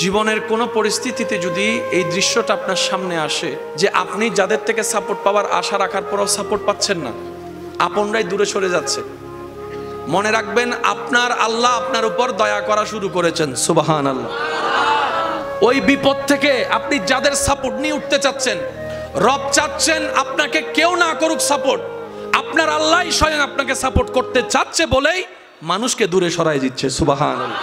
জীবনের কোনো পরিস্থিতিতে যদি এই দৃশ্যটা আপনার সামনে আসে যে আপনি যাদের থেকে সাপোর্ট পাওয়ার আশা রাখার পরও সাপোর্ট পাচ্ছেন না, আপনরাই দূরে সরে যাচ্ছে, মনে রাখবেন আপনার আল্লাহ আপনার উপর দয়া করা শুরু করেছেন। সুবহানাল্লাহ। ওই বিপদ থেকে আপনি যাদের সাপোর্ট নিয়ে উঠতে চাচ্ছেন, রব চাচ্ছেন আপনাকে কেউ না করুক সাপোর্ট, আপনার আল্লাহই স্বয়ং আপনাকে সাপোর্ট করতে চাচ্ছে বলেই মানুষকে দূরে সরাই দিচ্ছে। সুবহানাল্লাহ।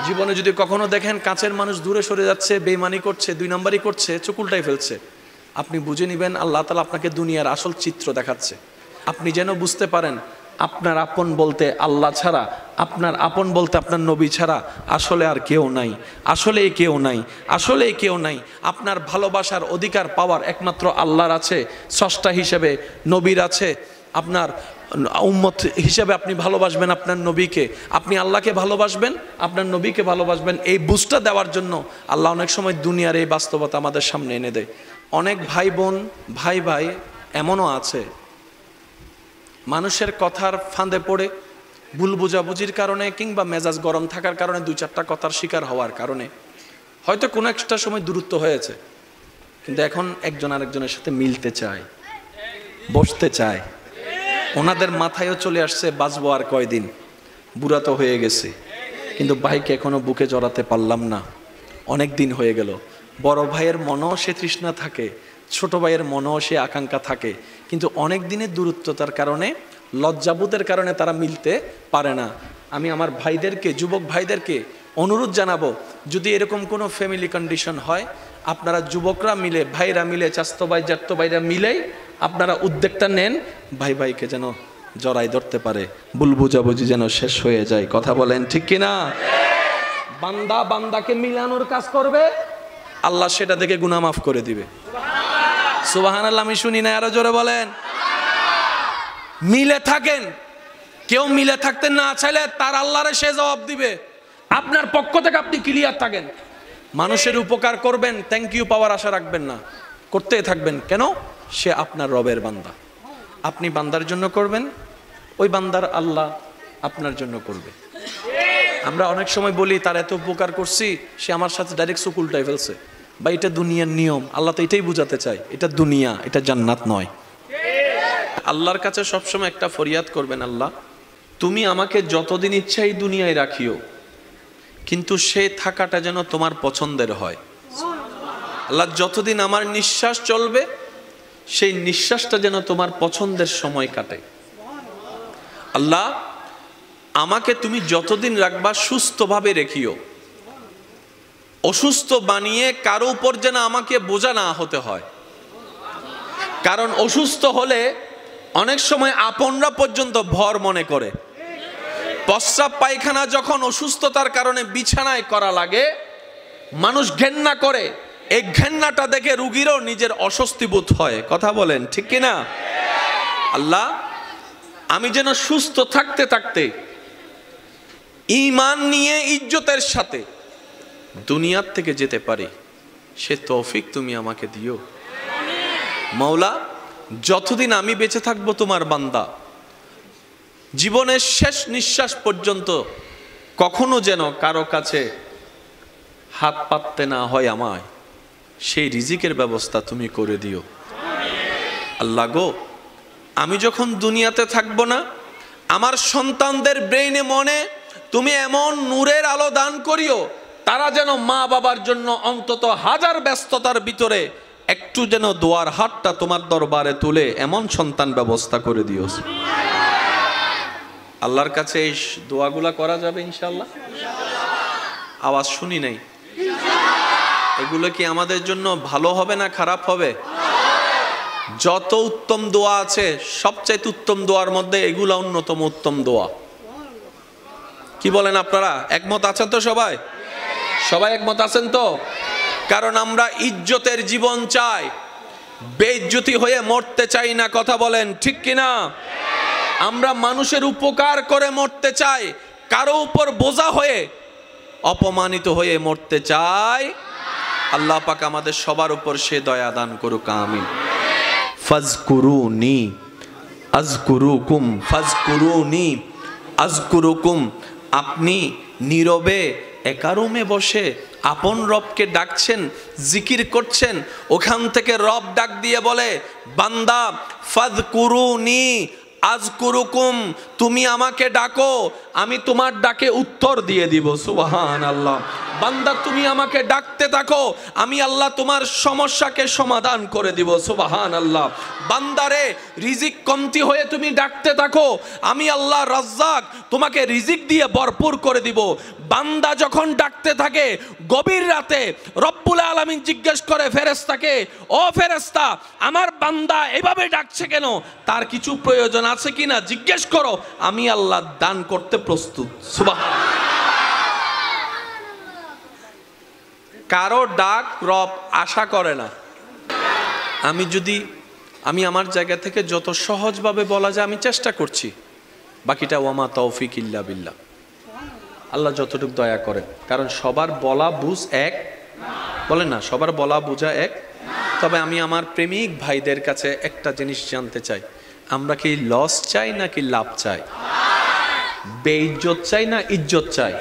জীবনে যদি কখনো দেখেন কাছের মানুষ দূরে সরে যাচ্ছে, বেঈমানি করছে, দুই নম্বরই করছে, চোখ উল্টাই ফেলছে, আপনি বুঝে নেবেন আল্লাহ তাআলা আপনাকে দুনিয়ার আসল চিত্র দেখাচ্ছে। আপনি যেন বুঝতে পারেন আপনার আপন বলতে আল্লাহ ছাড়া, আপনার আপন বলতে আপনার নবী ছাড়া আসলে আর কেউ নাই, আসলে কেউ নাই, আসলে কেউ নাই। আপনার ভালোবাসার অধিকার পাওয়ার একমাত্র আল্লাহর আছে, স্রষ্টা হিসেবে নবীর আছে। আপনার উম্মত হিসেবে আপনি ভালোবাসবেন আপনার নবীকে, আপনি আল্লাহকে ভালোবাসবেন, আপনার নবীকে ভালোবাসবেন। এই বুঝটা দেওয়ার জন্য আল্লাহ অনেক সময় দুনিয়ার এই বাস্তবতা আমাদের সামনে এনে দেয়। অনেক ভাই বোন, ভাই ভাই এমনও আছে মানুষের কথার ফাঁদে পড়ে, ভুল বোঝাবুঝির কারণে কিংবা মেজাজ গরম থাকার কারণে, দুই চারটা কথার শিকার হওয়ার কারণে হয়তো কোনো একটা সময় দূরত্ব হয়েছে, কিন্তু এখন একজন আরেকজনের সাথে মিলতে চায়, বসতে চায়। ওনাদের মাথায়ও চলে আসছে বাঁচবো আর কয়দিন, বুড়া তো হয়ে গেছে, কিন্তু ভাইকে এখনো বুকে জড়াতে পারলাম না, অনেক দিন হয়ে গেল। বড় ভাইয়ের মনও সে তৃষ্ণা থাকে, ছোট ভাইয়ের মনও সে আকাঙ্ক্ষা থাকে, কিন্তু অনেক দিনের দূরত্বতার কারণে, লজ্জাবোধের কারণে তারা মিলতে পারে না। আমি আমার ভাইদেরকে, যুবক ভাইদেরকে অনুরোধ জানাবো, যদি এরকম কোনো ফ্যামিলি কন্ডিশন হয়, আপনারা যুবকরা মিলে, ভাইরা মিলে, চাস্তো ভাই জাত্তো ভাইরা মিলেই আপনারা উদ্যোগটা নেন, ভাই ভাইকে যেন জড়াই ধরতে পারে, ভুল বুঝাবুঝি যেন শেষ হয়ে যায়। কথা বলেন ঠিক কিনা? বান্দা বান্দাকে মিলানোর কাজ করবে, আল্লাহ সেটা দেখে গুনাহ মাফ করে দিবে। সুবহানাল্লাহ। আমি শুনি না, আরো জোরে বলেন। মিলে থাকেন, কেউ মিলে থাকতে না চাইলে তার আল্লাহরে সে জবাব দিবে। আপনার পক্ষ থেকে আপনি ক্লিয়ার থাকেন, মানুষের উপকার করবেন, থ্যাংক ইউ পাওয়ার আশা রাখবেন না, করতেই থাকবেন। কেন? সে আপনার রবের বান্দা, আপনি বান্দার জন্য করবেন, ওই বান্দার আল্লাহ আপনার জন্য করবে। আমরা অনেক সময় বলি তার এত উপকার করছি, সে আমার সাথে ডাইরেক্ট চোখ উল্টাই ফেলছে, বা এটা দুনিয়ার নিয়ম। আল্লাহ তো এটাই বুঝাতে চায়, এটা দুনিয়া, এটা জান্নাত নয়। আল্লাহর কাছে সবসময় একটা ফরিয়াদ করবেন, আল্লাহ তুমি আমাকে যতদিন ইচ্ছা এই দুনিয়ায় রাখিও, কিন্তু সে থাকাটা যেন তোমার পছন্দের হয়। আল্লাহ যতদিন আমার নিঃশ্বাস চলবে, সেই নিঃশ্বাসটা যেন তোমার পছন্দের সময় কাটে। আল্লাহ আমাকে তুমি যতদিন রাখবা সুস্থভাবে রেখিও, অসুস্থ বানিয়ে কারো উপর যেন আমাকে বোঝা না হতে হয়। কারণ অসুস্থ হলে অনেক সময় আপনরা পর্যন্ত ভর মনে করে। প্রস্রাব পায়খানা যখন অসুস্থতার কারণে বিছানায় করা লাগে, মানুষ ঘেন্না করে, এই ঘেন্নাটা দেখে রুগীরও নিজের অস্বস্তি বোধ হয়। কথা বলেন ঠিক কিনা? আল্লাহ আমি যেন সুস্থ থাকতে থাকতে ঈমান নিয়ে ইজ্জতের সাথে দুনিয়ার থেকে যেতে পারি, সে তৌফিক তুমি আমাকে দিও। মাওলা যতদিন আমি বেঁচে থাকবো তোমার বান্দা, জীবনের শেষ নিঃশ্বাস পর্যন্ত কখনো যেন কারো কাছে হাত পাততে না হয় আমায়, সেই রিজিকের ব্যবস্থা তুমি করে দিও। আল্লাহ গো আমি যখন দুনিয়াতে থাকবো না, আমার সন্তানদের ব্রেইনে মনে তুমি এমন নূরের আলো দান করিও, তারা যেন মা বাবার জন্য অন্তত হাজার ব্যস্ততার ভিতরে একটু যেন দোয়ার হাতটা তোমার দরবারে তুলে এমন সন্তান ব্যবস্থা করে দিও। আল্লাহর কাছে এই দোয়াগুলা করা যাবে ইনশাআল্লাহ? আওয়াজ শুনি নাই। এগুলো কি আমাদের জন্য ভালো হবে না খারাপ হবে? যত উত্তম দোয়া আছে, সবচাইতে উত্তম দোয়ার মধ্যে এগুলা অন্যতম উত্তম দোয়া। কি বলেন আপনারা? একমত আছেন তো সবাই? সবাই একমত আছেন তো? কারণ আমরা ইজ্জতের জীবন চাই, বেইজ্জতি হয়ে মরতে চাই না। কথা বলেন ঠিক কিনা? আমরা মানুষের উপকার করে মরতে চাই, কারো উপর বোঝা হয়ে অপমানিত হয়ে মরতে চাই। আল্লাহ পাক আমাদের সবার উপর সে দয়া দান করুক, আমিন। ফাজকুরুনি আযকুরুকুম, ফাজকুরুনি আযকুরুকুম। আপনি নীরবে একা রুমে বসে আপন রবকে ডাকছেন, জিকির করছেন, ওখান থেকে রব ডাক দিয়ে বলে, বান্দা ফাযকুরুনি আযকুরুকুম, তুমি আমাকে ডাকো, আমি তোমার ডাকে উত্তর দিয়ে দিব। সুবহানাল্লাহ। বান্দা তুমি আমাকে ডাকতে থাকো, আমি আল্লাহ তোমার সমস্যাকে সমাধান করে দিব। সুবহানাল্লাহ। বান্দারে রিজিক কমতি হয়ে তুমি ডাকতে থাকো, আমি আল্লাহ রাজ্জাক তোমাকে রিজিক দিয়ে ভরপুর করে দিব। বান্দা যখন ডাকতে থাকে গভীর রাতে, রব্বুল আলামিন জিজ্ঞেস করে ফেরেশতাকে, ও ফেরেশতা, আমার বান্দা এভাবে ডাকছে কেন? তার কিছু প্রয়োজন আছে কিনা জিজ্ঞেস করো, আমি আল্লাহ দান করতে প্রস্তুত। সুবহানাল্লাহ। কারো ডাক রব আশা করে না। আমি আমার জায়গা থেকে যত সহজভাবে বলা যায় আমি চেষ্টা করছি, বাকিটা ওয়ামা তৌফিক ইল্লা বিল্লাহ, আল্লাহ যতটুকু দয়া করেন। কারণ সবার বলা বুঝ এক, বলেন না, সবার বলা বুঝা এক। তবে আমি আমার প্রেমিক ভাইদের কাছে একটা জিনিস জানতে চাই, আমরা কি লস চাই নাকি লাভ চাই? বেইজ্জত চাই না ইজ্জত চাই?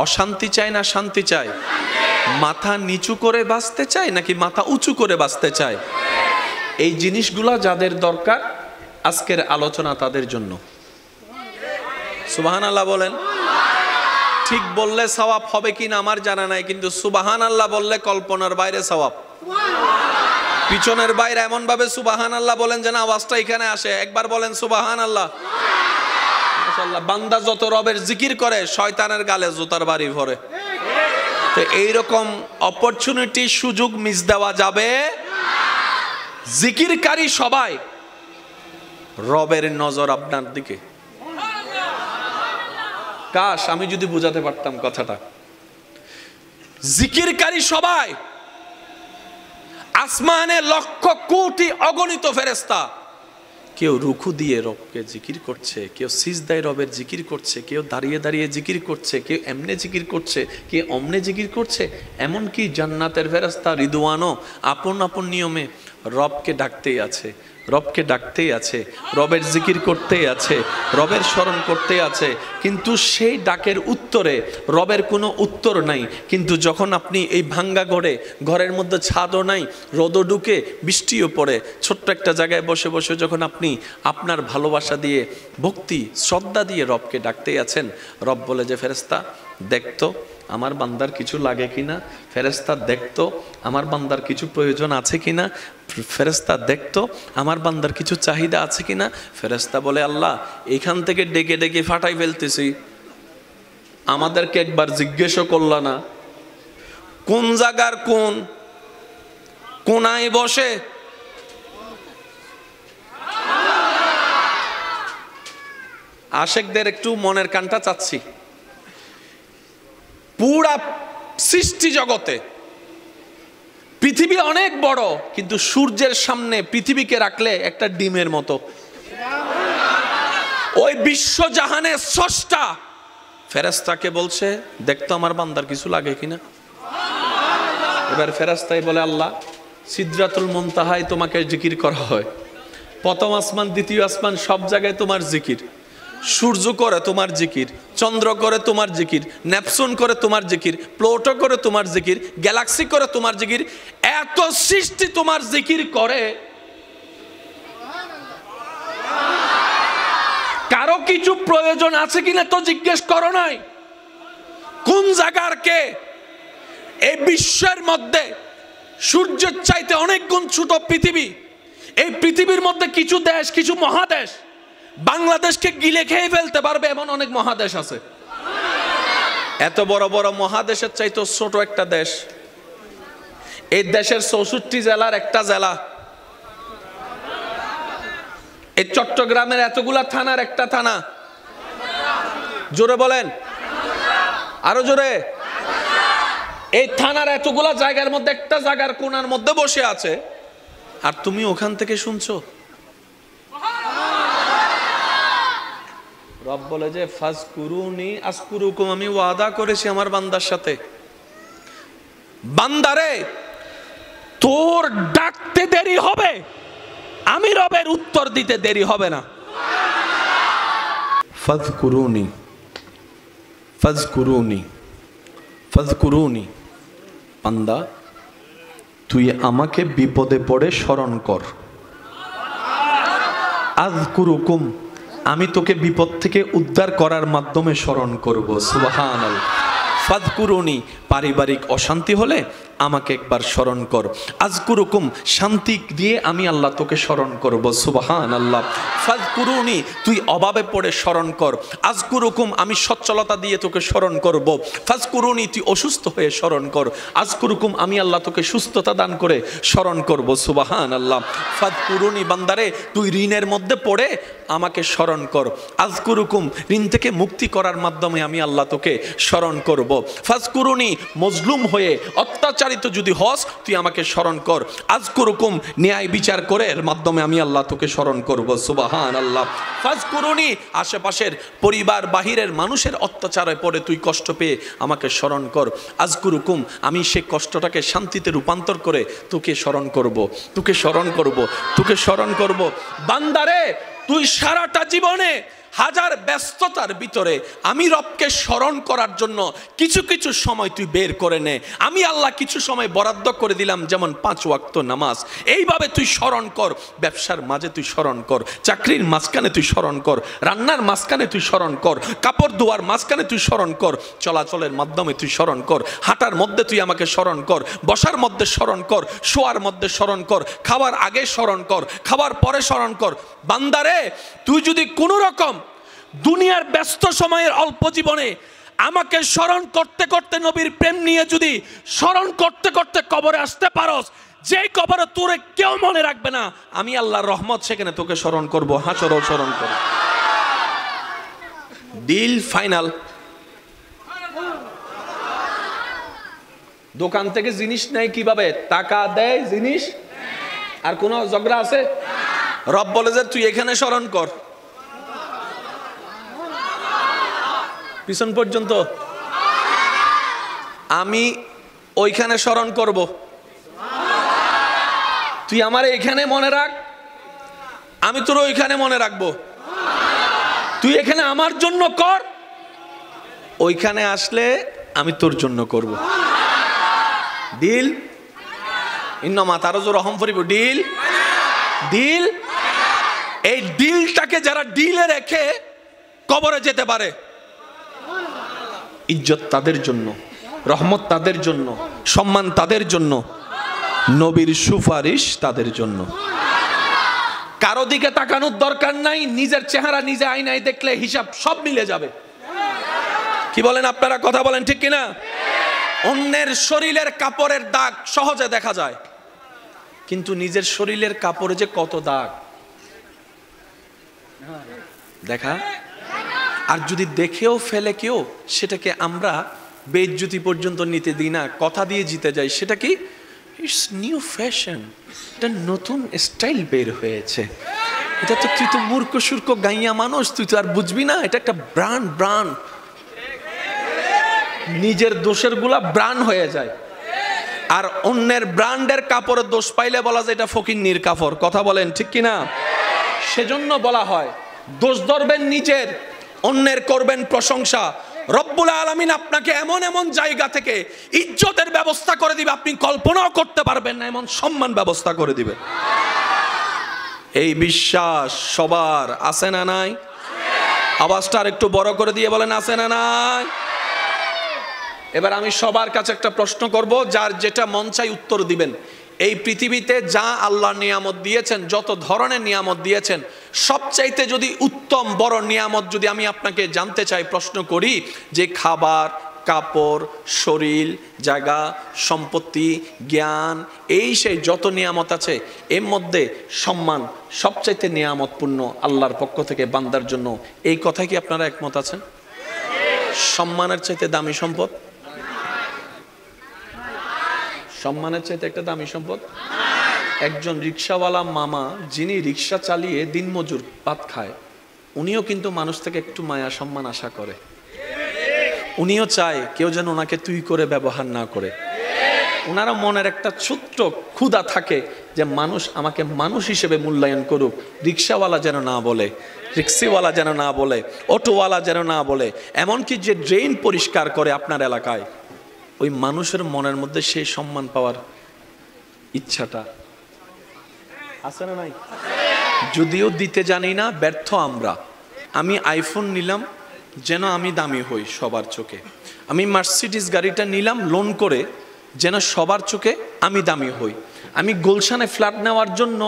অশান্তি চাই না শান্তি চাই? মাথা নিচু করে বাঁচতে চাই নাকি মাথা উঁচু করে বাঁচতে চাই? এই জিনিসগুলা যাদের দরকার, আজকের আলোচনা তাদের জন্য। সুবহানাল্লাহ বলেন। ঠিক বললে সওয়াব হবে কিনা আমার জানা নাই, কিন্তু সুবহানাল্লাহ বললে কল্পনার বাইরে সওয়াব। পিছনের বাইরে এমন ভাবে সুবহানাল্লাহ বলেন যেন আওয়াজটা এখানে আসে। একবার বলেন সুবহানাল্লাহ। মাশাআল্লাহ। বান্দা যত রবের জিকির করে শয়তানের গালে জুতার বাড়ি ভরে। তো এইরকম অপরচুনিটি, সুযোগ মিস দেওয়া যাবে। জিকিরকারী সবাই, রবের নজর আপনার দিকে। কাশ আমি যদি বুঝাতে পারতাম কথাটা। জিকিরকারী সবাই, আসমানে লক্ষ কোটি অগণিত ফেরেশতা, কেউ রুকু দিয়ে রবকে জিকির করছে, কেউ সিজদায় রবের জিকির করছে, কেউ দাঁড়িয়ে দাঁড়িয়ে জিকির করছে, কেউ এমনে জিকির করছে, কেউ অমনে জিকির করছে। এমনকি জান্নাতের ফেরেশতা রিদওয়ানও আপন আপন নিয়মে রবকে ডাকতেই আছে, রবকে ডাকতেই আছে, রবের জিকির করতেই আছে, রবের স্মরণ করতেই আছে। কিন্তু সেই ডাকের উত্তরে রবের কোনো উত্তর নাই। কিন্তু যখন আপনি এই ভাঙ্গা ঘরের মধ্যে ছাদও নাই, রোদও ঢুকে, বৃষ্টিও পড়ে, ছোট্ট একটা জায়গায় বসে বসে যখন আপনি আপনার ভালোবাসা দিয়ে, ভক্তি শ্রদ্ধা দিয়ে রবকে ডাকতেই আছেন, রব বলে যে ফেরেশতা দেখতো আমার বান্দার কিছু লাগে কিনা, ফেরেশতা দেখতো আমার বান্দার কিছু প্রয়োজন আছে কিনা, ফেরেশতা দেখতো আমার বান্দার কিছু চাহিদা আছে কিনা। ফেরেশতা বলে, আল্লাহ এখান থেকে ডেকে ডেকে ফাটাই ফেলতেছি, আমাদেরকে একবার জিজ্ঞেসও করলা না কোন জায়গার কোন কোনায় বসে। আশেকদের একটু মনের কানটা চাচ্ছি। পুরা সৃষ্টি জগতে পৃথিবী অনেক বড়, কিন্তু সূর্যের সামনে পৃথিবীকে রাখলে একটা ডিমের মতো। ওই বিশ্বজাহানের স্রষ্টা ফেরেশতাকে বলছে দেখতো আমার বান্দার কিছু লাগে কিনা। এবার ফেরেশতাই বলে, আল্লাহ সিদরাতুল মুনতাহায় তোমাকে জিকির করা হয়, প্রথম আসমান দ্বিতীয় আসমান সব জায়গায় তোমার জিকির, সূর্য করে তোমার জিকির, চন্দ্র করে তোমার জিকির, নেপচুন করে তোমার জিকির, প্লুটো করে তোমার জিকির, গ্যালাক্সি করে তোমার জিকির, এত সৃষ্টি তোমার জিকির করে। কারো কিছু প্রয়োজন আছে কিনা তো জিজ্ঞেস করো নাই। কোন জায়গার কে? এই বিশ্বের মধ্যে সূর্যের চাইতে অনেক গুণ ছোট পৃথিবী। এই পৃথিবীর মধ্যে কিছু দেশ, কিছু মহাদেশ বাংলাদেশকে গিলে খেয়ে ফেলতে পারবে এমন অনেক মহাদেশ আছে। এত বড় বড় মহাদেশের চাইতে ছোট একটা দেশ, এই দেশের 64 জেলার একটা জেলা, এই চট্টগ্রামের এতগুলা থানার একটা থানা। জোরে বলেন, আরো জোরে। এই থানার এতগুলা জায়গার মধ্যে একটা জায়গার কোণার মধ্যে বসে আছে, আর তুমি ওখান থেকে শুনছো। রব বলে যে ফাজকুরুনি আজকুরুকুম, আমি ওয়াদা করেছি আমার বান্দার সাথে, বান্দারে তোর ডাকতে দেরি হবে, আমি রবের উত্তর দিতে দেরি হবে না। ফাজকুরুনি ফাজকুরুনি ফাযকুরুনি, বান্দা তুই আমাকে বিপদে পড়ে স্মরণ কর। আযকুরুকুম, আমি তোকে বিপদ থেকে উদ্ধার করার মাধ্যমে স্মরণ করব। সুবহানাল্লাহ। ফাযকুরুনি, পারিবারিক অশান্তি হলে আমাকে একবার স্মরণ কর। আযকুরুকুম, শান্তি দিয়ে আমি আল্লাহ তোকে স্মরণ করব। সুবহানাল্লাহ। ফাযকুরুনি, তুই অভাবে পড়ে স্মরণ কর। আযকুরুকুম, আমি সচ্ছলতা দিয়ে তোকে স্মরণ করব। ফাযকুরুনি, তুই অসুস্থ হয়ে স্মরণ কর। আযকুরুকুম, আমি আল্লাহ তোকে সুস্থতা দান করে স্মরণ করব। সুবহানাল্লাহ। ফাযকুরুনি, বান্দারে তুই ঋণের মধ্যে পড়ে আমাকে স্মরণ কর। আযকুরুকুম, ঋণ থেকে মুক্তি করার মাধ্যমে আমি আল্লাহ তোকে স্মরণ করব। ফাযকুরুনি, মজলুম হয়ে অত্যাচারিত যদি হস তুই আমাকে স্মরণ কর। আযকুরুকুম, ন্যায় বিচার করে এর মাধ্যমে আমি আল্লাহ তোকে স্মরণ করব। সুবহানাল্লাহ। ফাযকুরুনি, আশেপাশের পরিবার বাহিরের মানুষের অত্যাচারে পড়ে তুই কষ্ট পেয়ে আমাকে স্মরণ কর। আযকুরুকুম, আমি সেই কষ্টটাকে শান্তিতে রূপান্তর করে তোকে স্মরণ করব, তোকে স্মরণ করব, তোকে স্মরণ করব। বান্দারে তুই সারাটা জীবনে হাজার ব্যস্ততার ভিতরে আমি রবকে স্মরণ করার জন্য কিছু কিছু সময় তুই বের করে নে। আমি আল্লাহ কিছু সময় বরাদ্দ করে দিলাম, যেমন 5 ওয়াক্ত নামাজ। এইভাবে তুই স্মরণ কর। ব্যবসার মাঝে তুই স্মরণ কর, চাকরির মাঝখানে তুই স্মরণ কর, রান্নার মাঝখানে তুই স্মরণ কর, কাপড় ধোয়ার মাঝখানে তুই স্মরণ কর, চলাচলের মাধ্যমে তুই স্মরণ কর, হাঁটার মধ্যে তুই আমাকে স্মরণ কর, বসার মধ্যে স্মরণ কর, শোয়ার মধ্যে স্মরণ কর, খাবার আগে স্মরণ কর, খাবার পরে স্মরণ কর। বান্দারে তুই যদি কোনো রকম দুনিয়ার ব্যস্ত সময়ের অল্প জীবনে আমাকে স্মরণ করতে করতে নবীর প্রেম নিয়ে যদি স্মরণ করতে করতে কবরে আসতে পারস, যেই কবরে তোরে কেউ মনে রাখবে না, আমি আল্লাহর রহমত সেখানে তোকে স্মরণ করব, হাসরও স্মরণ করব। Deal final. দোকান থেকে জিনিস নেয় কিভাবে? টাকা দেয়, জিনিস। আর কোন ঝগড়া আছে? রব বলে যে তুই এখানে স্মরণ কর, পিছন পর্যন্ত আমি ওইখানে স্মরণ করব। তুই আমার এখানে মনে রাখ, আমি তোর ওইখানে মনে রাখবো। তুই এখানে আমার জন্য কর, ওইখানে আসলে আমি তোর জন্য করব। ডিল। ইন্নামা তারজু রহম ফরিব। Deal deal. এই ডিলটাকে যারা ডিলে রেখে কবরে যেতে পারে, ইজ্জত তাদের জন্য, রহমত তাদের জন্য, সম্মান তাদের জন্য, নবীর সুপারিশ তাদের জন্য। কারো দিকে তাকানোর দরকার নাই, নিজের চেহারা নিজে আয়নায় দেখলে হিসাব সব মিলে যাবে। কি বলেন আপনারা? কথা বলেন ঠিক কিনা? অন্যের শরীরের কাপড়ের দাগ সহজে দেখা যায়, কিন্তু নিজের শরীরের কাপড়ে যে কত দাগ দেখা। আর যদি দেখেও ফেলে কেউ, সেটাকে আমরা বেইজ্জতি পর্যন্ত নিতে দিই না, কথা দিয়ে জিতে যাই। সেটা কি? ইটস নিউ ফ্যাশন, এটা নতুন স্টাইল বের হয়েছে। এটা তো তুই তো মূর্খ সুর্খ গাইয়া মানুষ, তুই তো আর বুঝবি না, এটা একটা ব্রান্ড। নিজের দোষের গুলা ব্রান্ড হয়ে যায়। আর অন্যের ব্র্যান্ডের কাপড়ের দোষ পাইলে বলা যায় এটা ফকিন্নির কাপড়। কথা বলেন ঠিক কিনা? সেজন্য বলা হয় দোষ ধরবেন নিজের, অন্যের করবেন প্রশংসা। রব্বুল আলামিন আপনাকে এমন এমন জায়গা থেকে ইজ্জতের ব্যবস্থা করে দিবে, আপনি কল্পনাও করতে পারবেন না, এমন সম্মান ব্যবস্থা করে দিবে। এই বিশ্বাস সবার আছে না নাই? আওয়াজটা আর একটু বড় করে দিয়ে বলেন, আছে না নাই? এবার আমি সবার কাছে একটা প্রশ্ন করব, যার যেটা মন চাই উত্তর দিবেন। এই পৃথিবীতে যা আল্লাহ নিয়ামত দিয়েছেন, যত ধরনের নিয়ামত দিয়েছেন, সবচাইতে যদি উত্তম বড় নিয়ামত যদি আমি আপনাকে জানতে চাই, প্রশ্ন করি যে খাবার, কাপড়, শরীর, জায়গা, সম্পত্তি, জ্ঞান, এই সেই যত নিয়ামত আছে, এর মধ্যে সম্মান সবচাইতে নিয়ামতপূর্ণ আল্লাহর পক্ষ থেকে বান্দার জন্য। এই কথায় কি আপনারা একমত আছেন? সম্মানের চাইতে দামি সম্পদ? সম্মানের চাইতে একটা দামি সম্পদ? একজন রিক্সাওয়ালা মামা, যিনি রিক্সা চালিয়ে দিনমজুর ভাত খায়, উনিও কিন্তু মানুষ থেকে একটু মায়া সম্মান আশা করে। উনিও চায় কেউ যেন ওনাকে তুই করে ব্যবহার না করে। ওনারা মনের একটা ছোট্ট ক্ষুধা থাকে যে মানুষ আমাকে মানুষ হিসেবে মূল্যায়ন করুক, রিক্সাওয়ালা যেন না বলে, রিক্সিওয়ালা যেন না বলে, অটোওয়ালা যেন না বলে। এমনকি যে ড্রেন পরিষ্কার করে আপনার এলাকায়, ওই মানুষের মনের মধ্যে সেই সম্মান পাওয়ার ইচ্ছাটা আছে না নাই? যদিও দিতে জানি না, ব্যর্থ আমরা। আমি আইফোন নিলাম যেন আমি দামি হই সবার চোখে, আমি মার্সিডিজ গাড়িটা নিলাম লোন করে যেন সবার চোখে আমি দামি হই, আমি গুলশানে ফ্ল্যাট নেওয়ার জন্য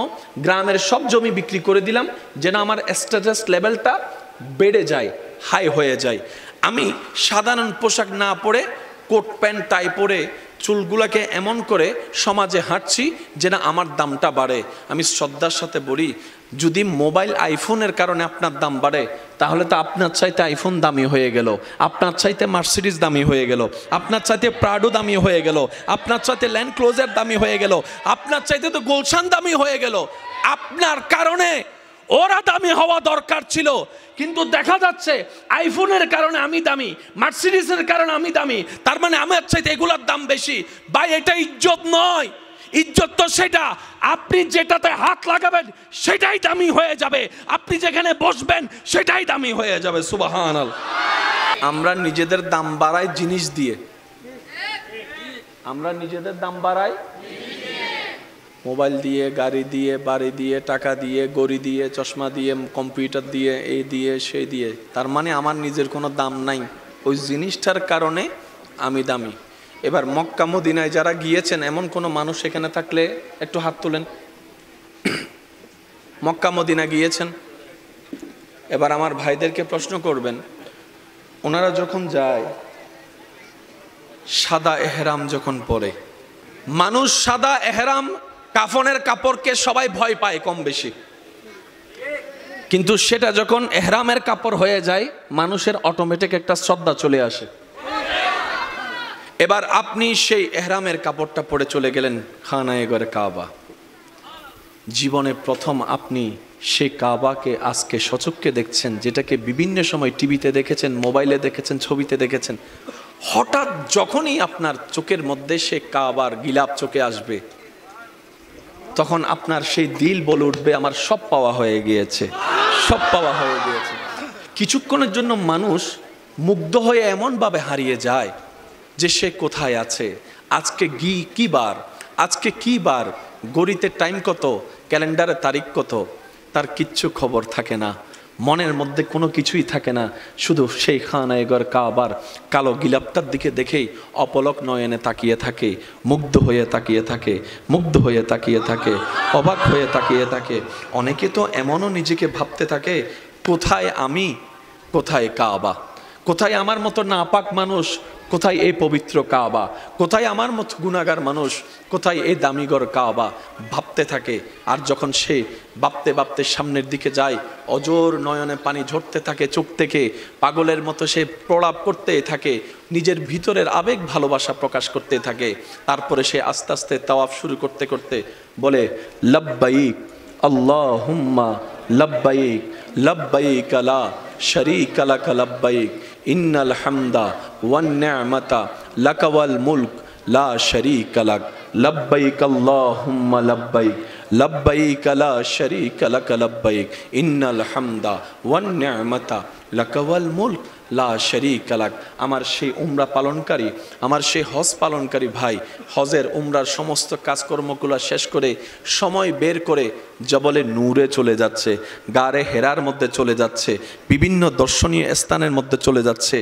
গ্রামের সব জমি বিক্রি করে দিলাম যেন আমার স্ট্যাটাস লেভেলটা বেড়ে যায়, হাই হয়ে যায়। আমি সাধারণ পোশাক না পরে কোট প্যান্ট টাই পরে চুলগুলোকে এমন করে সমাজে হাঁটছি যেন আমার দামটা বাড়ে। আমি শ্রদ্ধার সাথে বলি, যদি মোবাইল আইফোনের কারণে আপনার দাম বাড়ে, তাহলে তো আপনার চাইতে আইফোন দামি হয়ে গেল, আপনার চাইতে মার্সিডিজ দামি হয়ে গেল, আপনার চাইতে প্রাডো দামি হয়ে গেল, আপনার চাইতে ল্যান্ড ক্লোজার দামি হয়ে গেল, আপনার চাইতে তো গুলশান দামি হয়ে গেল। আপনার কারণে ওরা দামি হওয়া দরকার ছিল, কিন্তু দেখা যাচ্ছে আইফোনের কারণে আমি দামি, মার্সিডিজের কারণে আমি দামি, তার মানে আমার চাইতে এগুলোর দাম বেশি। ভাই, এটা ইজ্জত নয়। ইজ্জত তো সেটা আপনি যেটাতে হাত লাগাবেন সেটাই দামি হয়ে যাবে, আপনি যেখানে বসবেন সেটাই দামি হয়ে যাবে। সুবহানাল্লাহ। আমরা নিজেদের দাম বাড়াই জিনিস দিয়ে, আমরা নিজেদের দাম বাড়াই মোবাইল দিয়ে, গাড়ি দিয়ে, বাড়ি দিয়ে, টাকা দিয়ে, গড়ি দিয়ে, চশমা দিয়ে, কম্পিউটার দিয়ে, এই দিয়ে সেই দিয়ে। তার মানে আমার নিজের কোনো দাম নাই, ওই জিনিসটার কারণে আমি দামি। এবার মক্কা মদিনায় যারা গিয়েছেন এমন কোনো মানুষ এখানে থাকলে একটু হাত তোলেন। মক্কা মদিনা গিয়েছেন। এবার আমার ভাইদেরকে প্রশ্ন করবেন, ওনারা যখন যায় সাদা এহরাম যখন পরে, মানুষ সাদা এহরাম কাফনের কাপড়কে সবাই ভয় পায় কম বেশি, কিন্তু সেটা যখন এহরামের কাপড় হয়ে যায় মানুষের অটোমেটিক একটা শ্রদ্ধা চলে আসে। এবার আপনি সেই এহরামের কাপড়টা পরে চলে গেলেন খানায়ে গরে কাবা। জীবনে প্রথম আপনি সেই কাবাকে আজকে সচক্ষে দেখছেন, যেটাকে বিভিন্ন সময় টিভিতে দেখেছেন, মোবাইলে দেখেছেন, ছবিতে দেখেছেন। হঠাৎ যখনই আপনার চোখের মধ্যে সে কাবার গিলাপ চোখে আসবে, তখন আপনার সেই দিল বলে উঠবে আমার সব পাওয়া হয়ে গিয়েছে, সব পাওয়া হয়ে গিয়েছে। কিছুক্ষণের জন্য মানুষ মুগ্ধ হয়ে এমনভাবে হারিয়ে যায় যে সে কোথায় আছে, আজকে কি বার, আজকে কি বার, ঘড়িতে টাইম কত, ক্যালেন্ডারে তারিখ কত, তার কিচ্ছু খবর থাকে না, মনের মধ্যে কোনো কিছুই থাকে না, শুধু সেই খানায়ে গর কাবার কালো গিলাপটার দিকে দেখেই অপলক নয়নে তাকিয়ে থাকে, মুগ্ধ হয়ে তাকিয়ে থাকে, মুগ্ধ হয়ে তাকিয়ে থাকে, অবাক হয়ে তাকিয়ে থাকে। অনেকে তো এমনও নিজেকে ভাবতে থাকে, কোথায় আমি, কোথায় কাবা, কোথায় আমার মতো নাপাক মানুষ, কোথায় এই পবিত্র কাবা, কোথায় আমার মতো গুনাহগার মানুষ, কোথায় এই দামিগর কাবা, ভাবতে থাকে। আর যখন সে ভাবতে ভাবতে সামনের দিকে যায়, অজর নয়নে পানি ঝরতে থাকে চোখ থেকে, পাগলের মতো সে প্রলাপ করতে থাকে, নিজের ভিতরের আবেগ ভালোবাসা প্রকাশ করতে থাকে। তারপরে সে আস্তে আস্তে তাওয়াফ শুরু করতে করতে বলে, লব্বাইক আল্লাহুম্মা লব্বাইক, লব্বাইক লা শরীকা লাক লব্বাইক, ইন্নাল হামদা ওয়ান নি'মাতা লাকা ওয়াল মুলক লা শরীকা লাক, লব্বাইক আল্লাহুম্মা লব্বাইক, লব্বাইক লা শরীকা লাক লব্বাইক, ইন্নাল হামদা ওয়ান নি'মাতা লাকা ওয়াল মুলক লা শরীকা লাক। আমার সেই উমরা পালনকারী, আমার সেই হজ পালনকারী ভাই হজের উমরার সমস্ত কাজকর্মগুলো শেষ করে সময় বের করে জবলে নূরে চলে যাচ্ছে, গারে হেরার মধ্যে চলে যাচ্ছে, বিভিন্ন দর্শনীয় স্থানের মধ্যে চলে যাচ্ছে,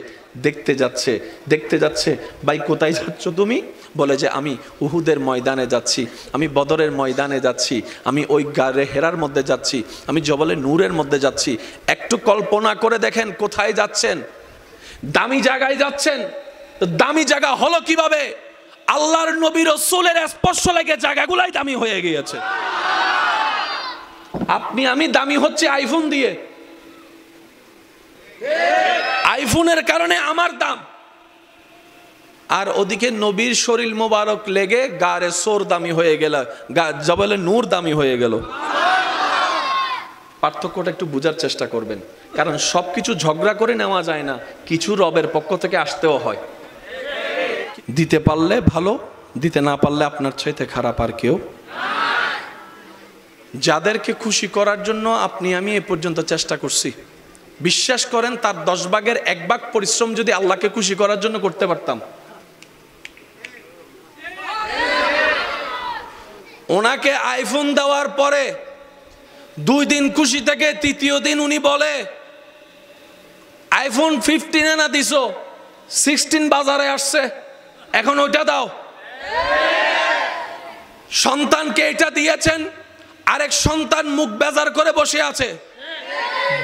দেখতে যাচ্ছে, দেখতে যাচ্ছে। ভাই কোথায় যাচ্ছ তুমি? বলে যে আমি উহুদের ময়দানে যাচ্ছি, আমি বদরের ময়দানে যাচ্ছি, আমি ওই গারে হেরার মধ্যে যাচ্ছি, আমি জবলে নূরের মধ্যে যাচ্ছি। একটু কল্পনা করে দেখেন কোথায় যাচ্ছেন, দামি জায়গায় যাচ্ছেন। তো দামি জায়গা হলো কিভাবে? আল্লাহর নবী রাসূলের স্পর্শ লেগে জায়গাগুলাই দামি হয়ে গিয়েছে। আপনি আমি দামি হচ্ছে আইফোন দিয়ে, আইফোনের কারণে আমার দাম, আর ওদিকে নবীর শরীর মোবারক লেগে গারে সোর দামি হয়ে গেল, জবলে নূর দামি হয়ে গেল। পার্থক্যটা একটু বোঝার চেষ্টা করবেন, কারণ সবকিছু ঝগড়া করে নেওয়া যায় না, কিছু রবের পক্ষ থেকে আসতেও হয়। দিতে পারলে ভালো, দিতে না পারলে আপনার চাইতে খারাপ আর কেউ। যাদেরকে খুশি করার জন্য আপনি আমি এ পর্যন্ত চেষ্টা করছি, বিশ্বাস করেন তার 10 ভাগের 1 ভাগ পরিশ্রম যদি আল্লাহকে খুশি করার জন্য করতে পারতাম, ওনাকে আইফোন দেওয়ার পরে 2 দিন খুশি থেকে 3য় দিন উনি বলে আইফোন 15 এনে দিছো, 16 বাজারে আসছে, এখন ওইটা দাও। সন্তানকে এটা দিয়েছেন, আরেক সন্তান মুখ বেজার করে বসে আছে।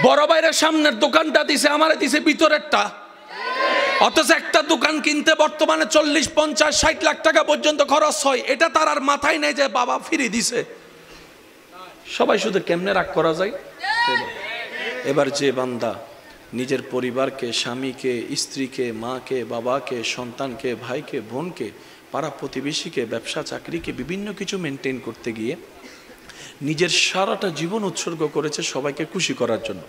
বড় ভাইয়ের সামনের দোকানটা দিছে, আমারে দিছে ভিতরেরটা। অথচ একটা দোকান কিনতে বর্তমানে 40, 50, 60 লাখ টাকা পর্যন্ত খরচ হয়। এটা তার আর মাথায় নেই যে বাবা ফিরে দিছে। সবাই শুধু কেমনে রাগ করা যায়। এবার যে বান্দা নিজের পরিবারকে, স্বামীকে, স্ত্রীকে, মাকে, বাবাকে, সন্তানকে, ভাইকে, বোনকে, পাড়া প্রতিবেশীকে, ব্যবসা চাকরিকে, বিভিন্ন কিছু মেনটেন করতে গিয়ে নিজের সারাটা জীবন উৎসর্গ করেছে সবাইকে খুশি করার জন্য,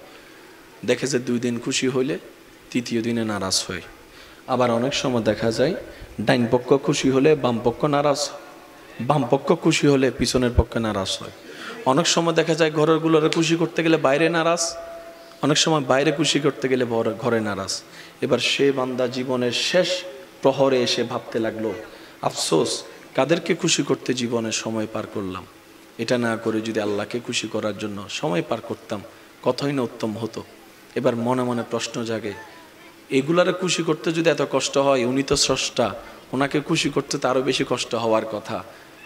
দেখে যে 2 দিন খুশি হইলে 3য় দিনে নারাজ হয়। আবার অনেক সময় দেখা যায় ডাইন পক্ষ খুশি হলে বাম পক্ষ নারাজ, বাম পক্ষ খুশি হলে পিছনের পক্ষে নারাজ হয়। অনেক সময় দেখা যায় ঘরেরগুলোরে খুশি করতে গেলে বাইরে নারাজ, অনেক সময় বাইরে খুশি করতে গেলে ঘরে নারাজ। এবার সে বান্দা জীবনের শেষ প্রহরে এসে ভাবতে লাগলো, আফসোস কাদেরকে খুশি করতে জীবনে সময় পার করলাম। এটা না করে যদি আল্লাহকে খুশি করার জন্য সময় পার করতাম কতই না উত্তম হতো। এবার মনে মনে প্রশ্ন জাগে, এগুলারে খুশি করতে যদি এত কষ্ট হয়, উনি তো স্রষ্টা, ওনাকে খুশি করতে তো আরও বেশি কষ্ট হওয়ার কথা।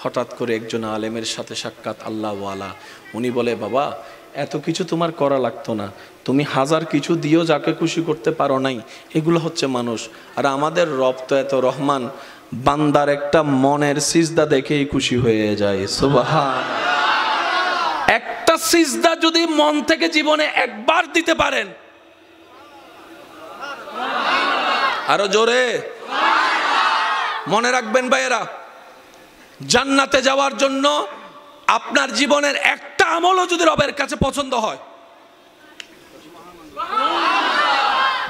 হঠাৎ করে একজন আলেমের সাথে সাক্ষাৎ, আল্লাহওয়ালা। উনি বলে, বাবা এত কিছু তোমার করা লাগতো না, তুমি 1000 কিছু দিয়েও যাকে খুশি করতে পারো নাই, এগুলো হচ্ছে মানুষ। আর আমাদের রব তো এত রহমান, বান্দার একটা মনের সিজদা দেখেই খুশি হয়ে যায়। সুবহান। একটা সিজদা যদি মন থেকে জীবনে একবার দিতে পারেন, আরো জোরে মনে রাখবেন ভাইয়েরা, জান্নাতে যাওয়ার জন্য আপনার জীবনের একটা আমলও যদি রবের কাছে পছন্দ হয়।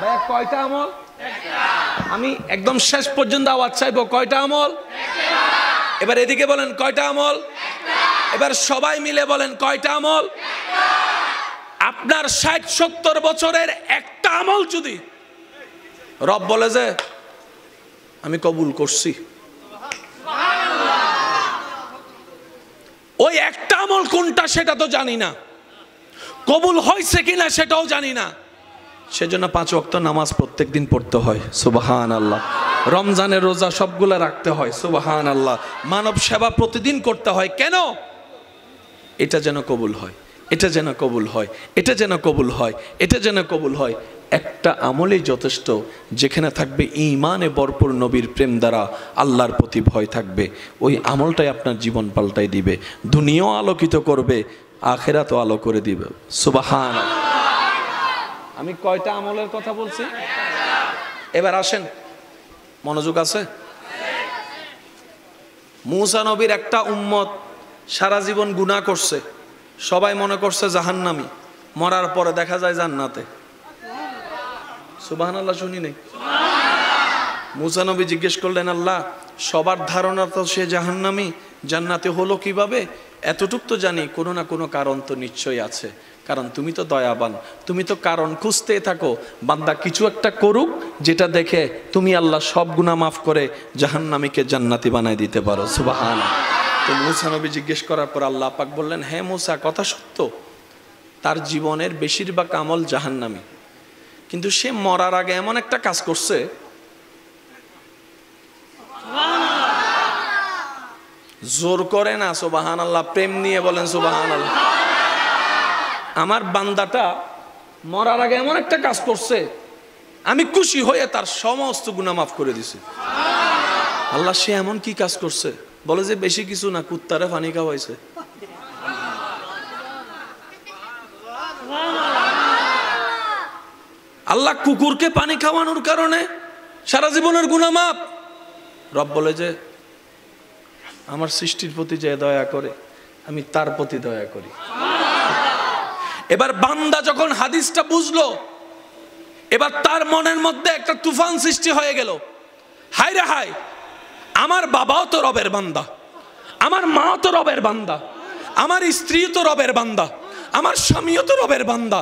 ভাইয়া কয়টা আমল? আমি একদম শেষ পর্যন্ত আওয়াজ চাইবো, কয়টা আমল? এবার এদিকে বলেন কয়টা আমল? এবার সবাই মিলে বলেন কয়টা আমল? আপনার 60-70 বছরের একটা আমল যদি রব বলে যে আমি কবুল করছি, ওই একটা আমল কোনটা সেটা তো জানি না, কবুল হয়েছে কিনা সেটাও জানি না, সেজন্য 5 ওয়াক্ত নামাজ প্রত্যেকদিন পড়তে হয়। সুবহানাল্লাহ। রমজানের রোজা সবগুলা রাখতে হয়। সুবহানাল্লাহ। মানব সেবা প্রতিদিন করতে হয়। কেন? এটা যেন কবুল হয়, এটা যেন কবুল হয়, এটা যেন কবুল হয়, এটা যেন কবুল হয়। একটা আমলেই যথেষ্ট, যেখানে থাকবে ঈমানে ভরপুর, নবীর প্রেম দ্বারা আল্লাহর প্রতি ভয় থাকবে। ওই আমলটাই আপনার জীবন পাল্টাই দিবে, দুনিয়াও আলোকিত করবে, আখিরাতও আলো করে দিবে। সুবহানাল্লাহ। আমি কয়টা আমলের কথা বলছি? এবার আসেন, মনোযোগ আছে? মুসা নবীর একটা উম্মত সারা জীবন গুনাহ করছে, সবাই মনে করছে জাহান্নামী, মরার পরে দেখা যায় জান্নাতে। সুবহানাল্লাহ। শুনি নাই? মুসা নবী জিজ্ঞেস করলেন, আল্লাহ সবার ধারণা তো সে জাহান্নামী, জান্নাতে হলো কিভাবে? এতটুক তো জানি কোনো না কোনো কারণ তো নিশ্চয়ই আছে, কারণ তুমি তো দয়াবান, তুমি তো কারণ খুঁজতে থাকো, বান্দা কিছু একটা করুক যেটা দেখে তুমি আল্লাহ সব গুনাহ মাফ করে জাহান্নামীকে জান্নাতি বানায় দিতে পারো। সুবহানাল্লাহ। তো মুসা নবী জিজ্ঞেস করার পর আল্লাহ পাক বললেন, হ্যাঁ মুসা, কথা সত্য, তার জীবনের বেশিরভাগ আমল জাহান্নামী, কিন্তু সে মরার আগে এমন একটা কাজ করছে, জোর করে না, সুবহানাল্লাহ, প্রেম নিয়ে বলেন সুবহানাল্লাহ। আমার বান্দাটা মরার আগে এমন একটা কাজ করছে, আমি খুশি হয়ে তার সমস্ত গুনাহ মাফ করে দিছি। আল্লাহ, সে এমন কি কাজ করছে? বলে যে বেশি কিছু না, কুত্তারে পানি খাওয়াইছে। আল্লাহ কুকুরকে পানি খাওয়ানোর কারণে সারা জীবনের গুনাহ মাফ। রব বলে যে আমার সৃষ্টির প্রতি যে দয়া করে আমি তার প্রতি দয়া করি। এবার বান্দা যখন হাদিসটা বুঝলো, এবার তার মনের মধ্যে একটা তুফান সৃষ্টি হয়ে গেল। হায় রে হায়, আমার বাবাও তো রবের বান্দা, আমার মাও তো রবের বান্দা, আমার স্ত্রীও তো রবের বান্দা, আমার স্বামীও তো রবের বান্দা,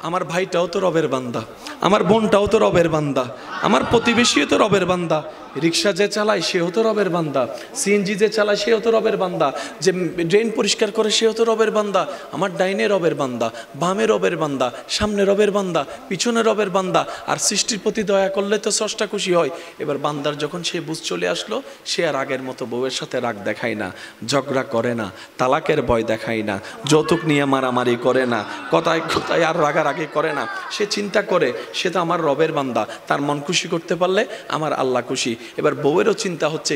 আমার ভাইটাও তো রবের বান্দা, আমার বোনটাও তো রবের বান্দা, আমার প্রতিবেশীও তো রবের বান্দা, রিক্সা যে চালায় সেও তো রবের বান্দা, সিএনজি যে চালায় সেও তো রবের বান্দা, যে ড্রেন পরিষ্কার করে সেও তো রবের বান্দা। আমার ডাইনে রবের বান্দা, বামে রবের বান্দা, সামনে রবের বান্দা, পিছনে রবের বান্দা। আর সৃষ্টির প্রতি দয়া করলে তো স্রষ্টা খুশি হয়। এবার বান্দার যখন সে বুঝ চলে আসলো, সে আর আগের মতো বউয়ের সাথে রাগ দেখায় না, ঝগড়া করে না, তালাকের ভয় দেখায় না, যৌতুক নিয়ে মারামারি করে না, কথায় কথায় আর রাগারাগি করে না। সে চিন্তা করে সে তো আমার রবের বান্দা, তার মন খুশি করতে পারলে আমার আল্লাহ খুশি। এবার বউয়েরও চিন্তা হচ্ছে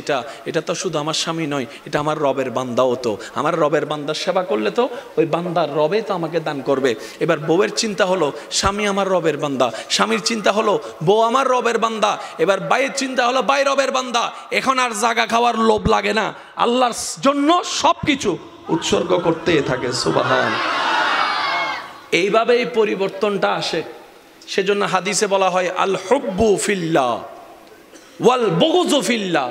এটা তো শুধু আমার স্বামী নয়, এটা আমার রবের বান্দাও, তো আমার রবের বান্দার সেবা করলে তো ওই বান্দার রবে তো আমাকে দান করবে। এবার বউয়ের চিন্তা হলো স্বামী আমার রবের বান্দা, স্বামীর চিন্তা হলো বউ আমার রবের বান্দা, এবার বাইয়ের চিন্তা হলো বাই রবের বান্দা। এখন আর জাগা খাওয়ার লোভ লাগে না, আল্লাহর জন্য সবকিছু উৎসর্গ করতে থাকে। সুবহান। এইভাবেই পরিবর্তনটা আসে। সেজন্য হাদিসে বলা হয় আল হুব্বু ফিল্লাহ ওয়াল বুগযু ফিল্লাহ,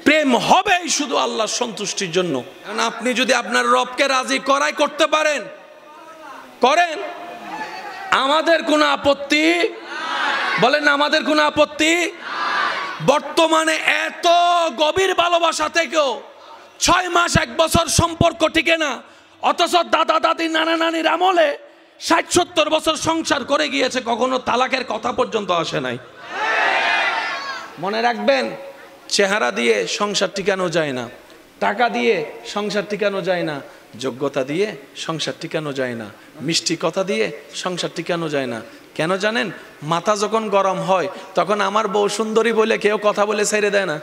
প্রেম হবেই শুধু আল্লাহর সন্তুষ্টির জন্য। কারণ আপনি যদি আপনার রবকে রাজি করাই করতে পারেন, করেন, আমাদের কোনো আপত্তি, বলেন আমাদের কোনো আপত্তি। বর্তমানে এত গভীর ভালোবাসা থেকেও 6 মাস 1 বছর সম্পর্ক টিকে না, অথচ দাদা দাদি নানা নানির আমলে 60-70 বছর সংসার করে গিয়েছে, কখনো তালাকের কথা পর্যন্ত আসে নাই। মনে রাখবেন, চেহারা দিয়ে সংসার টিকানো যায় না, টাকা দিয়ে সংসার টিকানো যায় না, যোগ্যতা দিয়ে সংসার টিকানো যায় না, মিষ্টি কথা দিয়ে সংসার টিকানো যায় না। কেন জানেন? মাথা যখন গরম হয় তখন আমার বউ সুন্দরী বলে কেউ কথা বলে ছেড়ে দেয় না।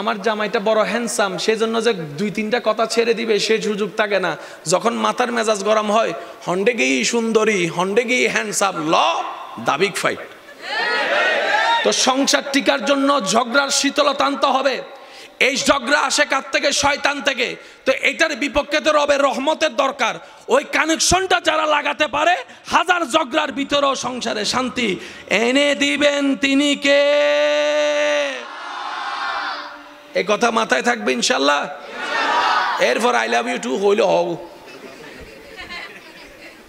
আমার জামাইটা বড় হ্যান্ডসাম, সেজন্য যে 2-3টা কথা ছেড়ে দিবে সে সুযোগ থাকে না। যখন মাথার মেজাজ গরম হয়, হন্ডে গিয়ে সুন্দরী, হন্ডে গিয়ে হ্যান্ডসাম, ল দাবিক ফাইট। তো সংসার টিকার জন্য ঝগড়ার শীতলতা আনতে হবে। এই ঝগড়া আসে কার থেকে? শয়তান থেকে। তো এটার বিপক্ষে তো রবের রহমতের দরকার। ওই কানেকশনটা যারা লাগাতে পারে, হাজার ঝগড়ার ভিতরেও সংসারে শান্তি এনে দিবেন তিনি কে? এই কথা মাথায় থাকবে ইনশাল্লাহ। এরপর আই লাভ ইউ টু হইল হও,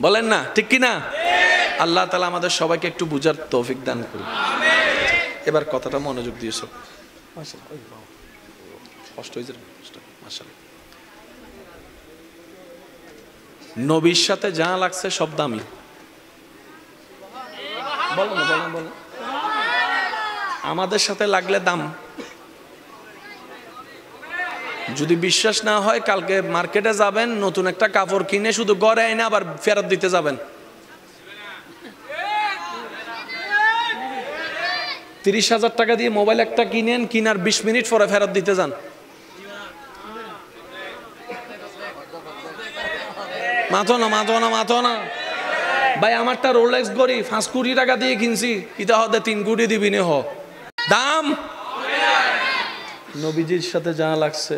বলেন না, ঠিক কিনা? আল্লাহ তাআলা আমাদের সবাইকে একটু বুঝার তৌফিক দান করুন। এবার কথাটা মনোযোগ দিয়েছো, কষ্ট হয়েছে, নবীর সাথে যা লাগছে সব দামি। বলো না, বলো বলো, আমাদের সাথে লাগলে দাম। যদি বিশ্বাস না হয়, কালকে মার্কেটে যাবেন, নতুন একটা কাপড় কিনে শুধু ঘরে আইনা আবার ফেরত দিতে যাবেন। 30,000 টাকা দিয়ে মোবাইল একটা কিনেন, কিনার 20 মিনিট পরে ফেরত দিতে যান। মাথো না, মাথো না, মাথো না ভাই, আমারটা রোলেক্স গড়ি 5 কোটি টাকা দিয়ে কিনছি, ইটা হতে 3 কোটি দিবি নে, হ দাম। নবীজির সাথে যা লাগছে,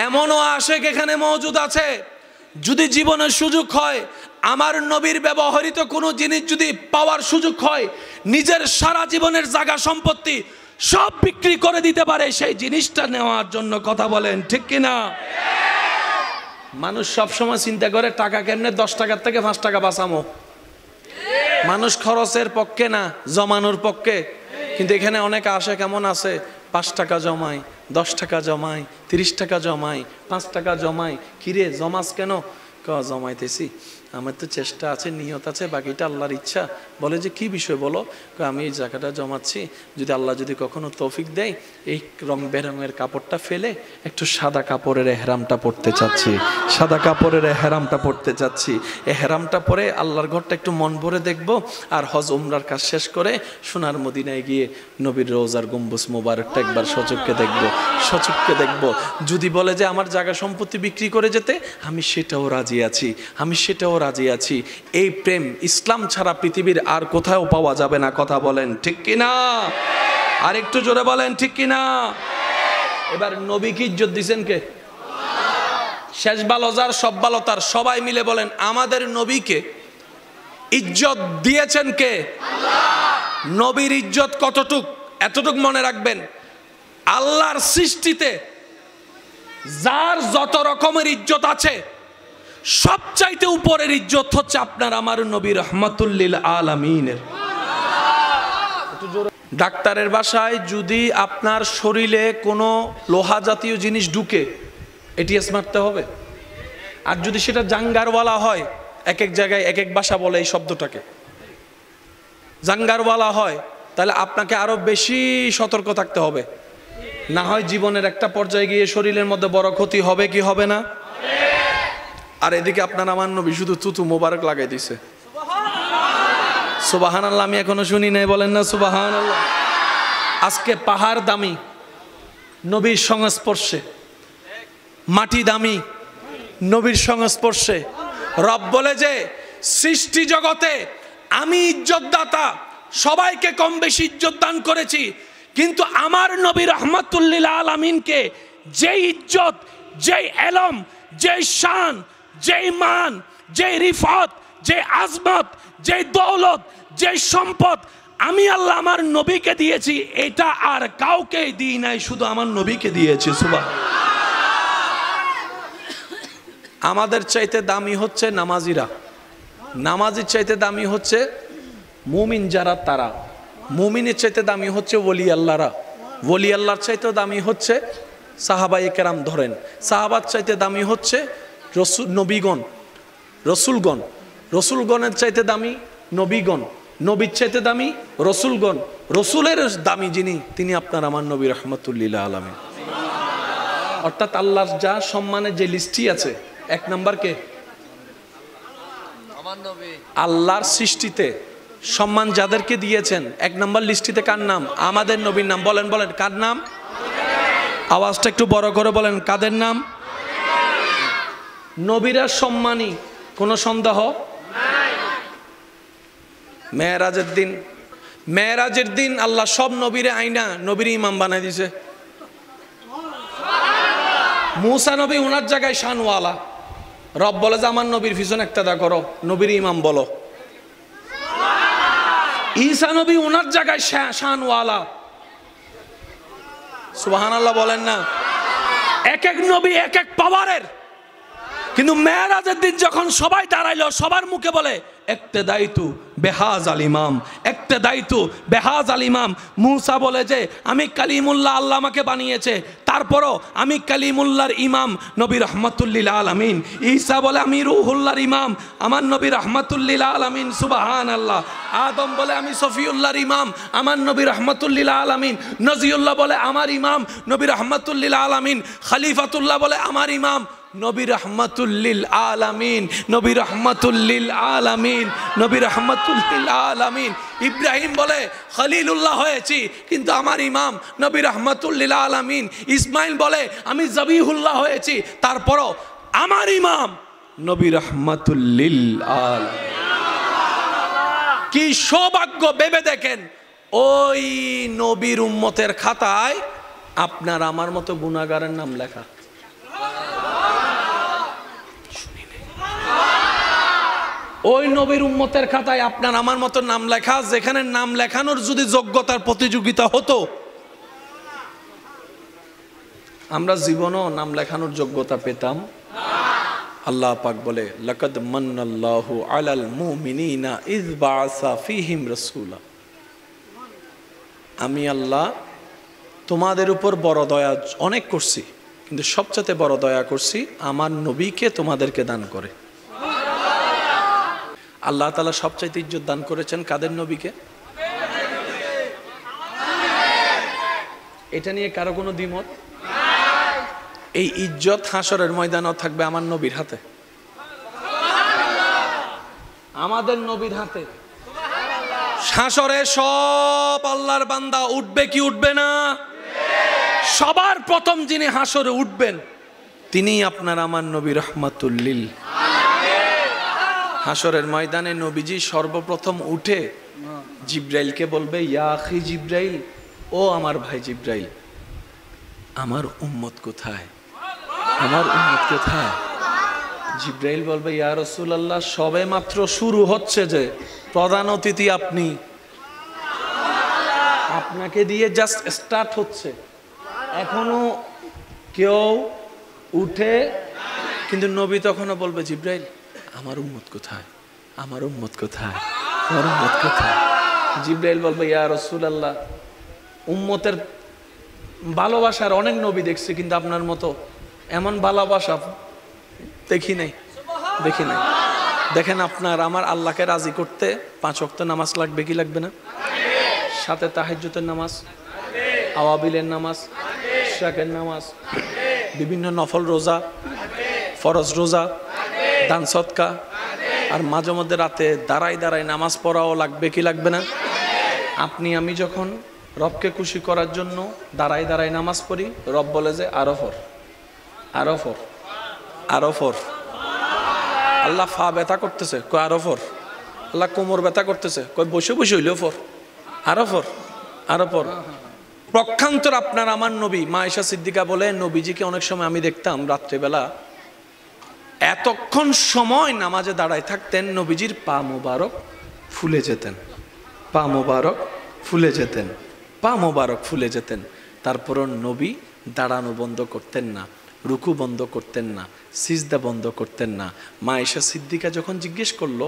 এমনও আশেক এখানে মওজুদ আছে, যদি জীবনের সুযোগ হয়, আমার নবীর ব্যবহৃত কোনো জিনিস যদি পাওয়ার সুযোগ হয়, নিজের সারা জীবনের জায়গা সম্পত্তি সব বিক্রি করে দিতে পারে সেই জিনিসটা নেওয়ার জন্য। কথা বলেন ঠিক কিনা? মানুষ সবসময় চিন্তা করে টাকা কেমনে 10 টাকার থেকে 5 টাকা বাঁচামো। মানুষ খরচের পক্ষে না, জমানোর পক্ষে। কিন্তু এখানে অনেক আশা কেমন আছে, 5 টাকা জমাই, 10 টাকা জমাই, 30 টাকা জমাই, 5 টাকা জমাই। কিরে জমাস কেন? জমাইতেছি, আমার তো চেষ্টা আছে, নিয়ত আছে, বাকিটা আল্লাহর ইচ্ছা। বলে যে কি বিষয় বলো? আমি এই জায়গাটা জমাচ্ছি, যদি আল্লাহ যদি কখনো তৌফিক দেয়, এই রং বেরঙের কাপড়টা ফেলে একটু সাদা কাপড়ের এহরামটা পরতে চাচ্ছি, সাদা কাপড়ের এহরামটা পরতে চাচ্ছি। এহরামটা পরে আল্লাহর ঘরটা একটু মন ভরে দেখব, আর হজ উমরার কাজ শেষ করে সোনার মদিনায় গিয়ে নবীর রওজার গম্বুজ মোবারকটা একবার সচক্ষে দেখব, সচক্ষে দেখব। যদি বলে যে আমার জায়গা সম্পত্তি বিক্রি করে যেতে, আমি সেটাও রাজি আছি, আমি সেটাও রাজি আছি। এই প্রেম ইসলাম ছাড়া পৃথিবীর আর কোথাও পাওয়া যাবে না। কথা বলেন ঠিক কিনা? আর একটু জোরে বলেন ঠিক কিনা? এবার নবীকে ইজ্জত দিছেন কে? শেষ ভালো যার, সব ভালো তার। সবাই মিলে বলেন, আমাদের নবীকে ইজ্জত দিয়েছেন কে? নবীর ইজ্জত কতটুক? এতটুক মনে রাখবেন, আল্লাহর সৃষ্টিতে যার যত রকমের ইজ্জত আছে সবচাইতে উপরের ইজ্জত হচ্ছে আপনার আমার নবী রাহমাতুল লিল আলামিনের। ডাক্তারের বাসায় যদি আপনার শরীরে কোনো লোহা জাতীয় জিনিস ঢুকে এটিএস মারতে হবে। আর যদি সেটা জাঙ্গারওয়ালা হয়, এক এক জায়গায় এক এক ভাষা বলে এই শব্দটাকে, জাঙ্গারওয়ালা হয়, তাহলে আপনাকে আরো বেশি সতর্ক থাকতে হবে। না হয় জীবনের একটা পর্যায়ে গিয়ে শরীরের মধ্যে বড় ক্ষতি হবে কি হবে না? আর এদিকে আপনার আমার নবী শুধু তুতু মোবারক লাগাই দিছে। সুবহানাল্লাহ, আমি এখনো শুনি নাই, বলেন না সুবহানাল্লাহ। আজকে পাহাড় দামি নবীর সংস্পর্শে, মাটি দামি নবীর সংস্পর্শে। রব বলে যে সৃষ্টি জগতে আমি ইজ্জতদাতা, সবাইকে কম বেশি ইজ্জত দান করেছি, কিন্তু আমার নবী রাহমাতুল লিল আলামিনকে যেই ইজ্জত, যেই এলম, যেই শান, যেই মান, যেই রিফাত, যেই আজমত, যেই দৌলত, যেই সম্পদ আমি আল্লাহ আমার নবীকে দিয়েছি, এটা আর কাউকে দিই নাই, শুধু আমার নবীকে দিয়েছি। সুবহানাল্লাহ। আমাদের চাইতে দামি হচ্ছে নামাজিরা, নামাজির চাইতে দামি হচ্ছে মুমিন যারা, তারা মুমিনের চাইতে দামি হচ্ছে ওলি আল্লাহরা, ওলি আল্লাহর চাইতে দামি হচ্ছে সাহাবায়ে কেরাম, ধরেন সাহাবার চাইতে দামি হচ্ছে নবীগণ, রসুলগণ, রসুলগণের চাইতে দামি নবীগণ, নবীর চাইতে দামি রসুলগণ, রসুলের দামি যিনি, তিনি আপনার আমার নবী রাহমাতুল লিল আলামিন। অর্থাৎ আল্লাহর যা সম্মানের যে লিস্টটি আছে, এক নাম্বার কে? আল্লাহর সৃষ্টিতে সম্মান যাদেরকে দিয়েছেন এক নাম্বার লিস্টিতে কার নাম? আমাদের নবীর নাম। বলেন বলেন, কার নাম? আওয়াজটা একটু বড় করে বলেন, কাদের নাম? নবীরা সম্মানী, কোনো সন্দেহ? মেরাজের দিন, মেরাজের দিন আল্লাহ সব নবীরে আইনা নবীর ইমাম বানাই দিছে। মুসা নবী ওনার জায়গায় শানওয়ালা, রব বলে যে আমার নবীর পিছনে একটা করো, নবীর ইমাম বলো। ঈসা নবী ওনার জায়গায় শানওয়ালা, সুবহানাল্লাহ বলেন না। এক এক নবী এক এক পাওয়ারের, কিন্তু মেরাজের দিন যখন সবাই দাঁড়াইলো, সবার মুখে বলে ইক্তেদাইতু বেহাজ আল ইমাম, ইক্তেদাইতু বেহাজ আল ইমাম। মুসা বলে যে আমি কালিমুল্লাহ, আল্লাহ আমাকে বানিয়েছে, তারপরও আমি কালিমুল্লাহর ইমাম নবী রাহমাতুল লিল আলামিন। ঈসা বলে আমি রূহুল্লাহর ইমাম, আমার নবী রাহমাতুল লিল আলামিন। সুবহানাল্লাহ। আদম বলে আমি সফিউল্লাহর ইমাম, আমার নবী রাহমাতুল লিল আলামিন। নজিউল্লাহ বলে আমার ইমাম, নবী রাহমাতুল লিল আলামিন। খলিফাতুল্লাহ বলে আমার ইমাম, নবী রাহমাতুল লিল আলামিন, নবী রাহমাতুল লিল আলামিন, নবী রাহমাতুল লিল আলামিন। ইব্রাহিম বলে খলিলুল্লাহ হয়েছি, কিন্তু আমার ইমাম নবী রাহমাতুল লিল আলামিন। ইসমাইল বলে আমি জবিহুল্লাহ হয়েছি, তারপরও আমার ইমাম নবী রাহমাতুল লিল আলামিন। কি সৌভাগ্য ভেবে দেখেন, ওই নবীর উম্মতের খাতায় আপনার আমার মতো গুনাহগারের নাম লেখা। ওই নবীর উম্মতের খাতায় আপনার আমার মতো নাম লেখা, যেখানে নাম লেখানোর যদি যোগ্যতার প্রতিযোগিতা হতো, আমরা জীবনও নাম লেখানোর যোগ্যতা পেতাম। আল্লাহ পাক বলে লাকাদ মান্নাল্লাহু আলাল মুমিনিনা ইয বাআসা ফীহিম রাসূলা। আমি আল্লাহ তোমাদের উপর বড় দয়া অনেক করছি, কিন্তু সবচেয়ে বড় দয়া করছি আমার নবীকে তোমাদেরকে দান করে। আল্লাহ তাআলা সবচাইতে ইজ্জত দান করেছেন কাদের? নবীকে। এটা নিয়ে কারো কোনো দ্বিমত? এই ইজ্জত হাসরের ময়দানও থাকবে আমার নবীর হাতে, আমাদের নবীর হাতে। হাসরে সব আল্লাহর বান্দা উঠবে কি উঠবে না? সবার প্রথম যিনি হাসরে উঠবেন তিনি আপনার আমার নবী রাহমাতুল লিল। হাসরের ময়দানে নবীজি সর্বপ্রথম উঠে জিব্রাইলকে বলবে, ইয়া আখি জিব্রাইল, ও আমার ভাই জিব্রাইল, আমার উম্মত কোথায়, আমার উম্মত কোথায়? জিব্রাইল বলবে, ইয়া রাসূলুল্লাহ, সবে মাত্র শুরু হচ্ছে, যে প্রধান অতিথি আপনি, আপনাকে দিয়ে জাস্ট স্টার্ট হচ্ছে, এখনো কেউ উঠে কিন্তু নবী তখনও বলবে জিব্রাইল আমার উম্মত কোথায়, আমার উম্মত কোথায়, আমার উম্মত কোথায়। জিব্রাইল বলবে ইয়া রাসূলুল্লাহ, উম্মতের ভালোবাসার অনেক নবী দেখছি, কিন্তু আপনার মতো এমন ভালোবাসা দেখি নাই, দেখি নাই। দেখেন আপনার আমার আল্লাহকে রাজি করতে 5 ওয়াক্ত নামাজ লাগবে কি লাগবে না? সাথে তাহাজ্জুদের নামাজ, আওয়াবিলের নামাজ, ইশরাকের নামাজ, বিভিন্ন নফল রোজা, ফরজ রোজা, দান সদকা, আর মাঝে মধ্যে রাতে দাঁড়াই দাঁড়াই নামাজ পড়াও লাগবে কি লাগবে না? আপনি আমি যখন রবকে খুশি করার জন্য দাঁড়াই দাঁড়াই নামাজ পড়ি, রব বলে যে আরো ফর, আরো ফর, আরো ফর। আল্লাহ ফা ব্যথা করতেছে, কয় আরো ফর। আল্লাহ কোমর ব্যথা করতেছে, কয় বসে বসে হইলেও ফর, আরো ফর, আরো ফর। পক্ষান্তর আপনার আমার নবী মা আয়েশা সিদ্দিকা বলে, নবীজিকে অনেক সময় আমি দেখতাম রাত্রেবেলা এতক্ষণ সময় নামাজে দাঁড়ায় থাকতেন, নবীজির পা মোবারক ফুলে যেতেন, পা মোবারক ফুলে যেতেন, পা মোবারক ফুলে যেতেন। তারপরও নবী দাঁড়ানো বন্ধ করতেন না, রুকু বন্ধ করতেন না, সিজদা বন্ধ করতেন না। মা আয়েশা সিদ্দিকা যখন জিজ্ঞেস করলো,